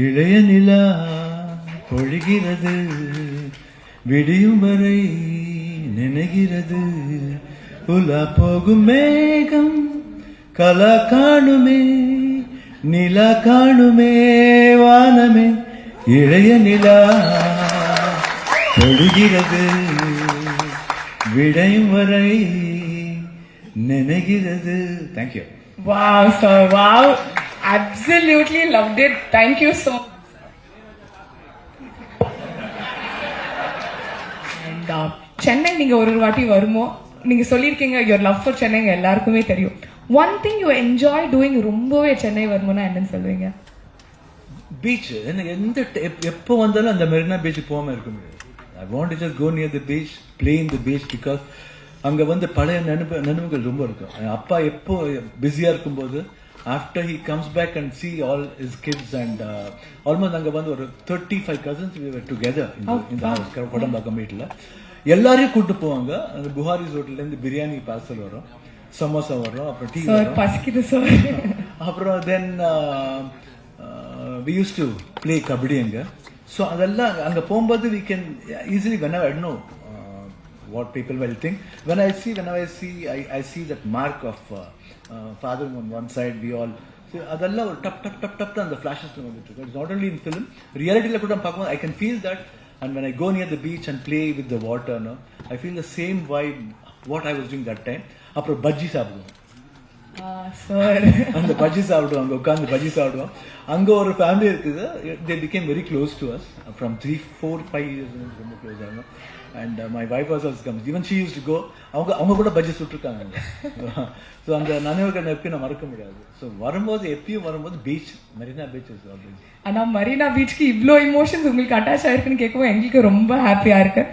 இளைய நிலா பொழிகிறது, விடியும் வரை நினைகிறது. உலா போகும் மேகம் கலா காணுமே, நிலா காணுமே வானமே. இளைய நிலா பொழிகிறது, விடையும் வரை நினைகிறது. Thank you. Wow, sir, wow. Absolutely loved it. Thank you so much. And Chennai நீங்க ஒரு வாட்டி வருமோ, நீங்க சொல்லியிருக்கீங்க யுவர் லவ் ஃபார் சென்னை எல்லாருக்குமே தெரியும். One thing you enjoy doing ரொம்பவே சென்னை வருமோனா என்னன்னு சொல்லுவீங்க? பீச். எனக்கு எந்த எப்போ வந்தாலும் அந்த மெரினா பீச் போகாம இருக்க முடியாது. I want to just go near the beach, play in the beach, because அங்க வந்து பழைய நினைவுகள் ரொம்ப இருக்கும். அப்பா எப்போ பிஸியா இருக்கும்போது after he comes back and see all is kids and almost அங்க வந்து ஒரு 35 cousins we were together இந்த கொடம்பாக்கம் வீட்டில். எல்லாரையும் கூட்டு போவாங்க. அந்த புகாரிஸ் ஹோட்டல்ல இருந்து பிரியாணி பார்சல் வரும், சமோசா வரும், அப்புறம் டீ வரும். அப்புறம் தென் we used to play kabaddi அங்க. ஸோ அதெல்லாம் அங்க போகும்போது we can easily whenever I know what people will think. Whenever I see that mark of father on one side, we all adalla or tap tap tap tap and the flashes வந்துட்டு இருக்கு. It's not only in film, reality la kuda paakkum I can feel that. And when I go near the beach and play with the water, no, I feel the same vibe what I was doing that time. அப்புறம் பஜ்ஜி சாப்பிடுவோம். அந்த பஜ்ஜி சாப்பிடுவோம், அங்க உட்காந்து பஜ்ஜி சாப்பிடுவோம். அங்க ஒரு family இருக்குது, they became very close to us from 3, 4, 5 years ரொம்ப க்ளோஸ் ஆகும். And my wife also comes, even she used to go, அவங்க கூட பஜ்ஜி சுட்டுருக்காங்க. ஸோ அந்த நினைவுகள் எப்பயும் நான் மறக்க முடியாது. ஸோ வரும்போது எப்பயும் வரும்போது பீச், மெரினா பீச். ஆனா மெரினா பீச்சுக்கு இவ்வளோ இமோஷன்ஸ் உங்களுக்கு அட்டாச் ஆயிருக்குன்னு கேட்கவும் எங்களுக்கு ரொம்ப ஹாப்பியா இருக்கு.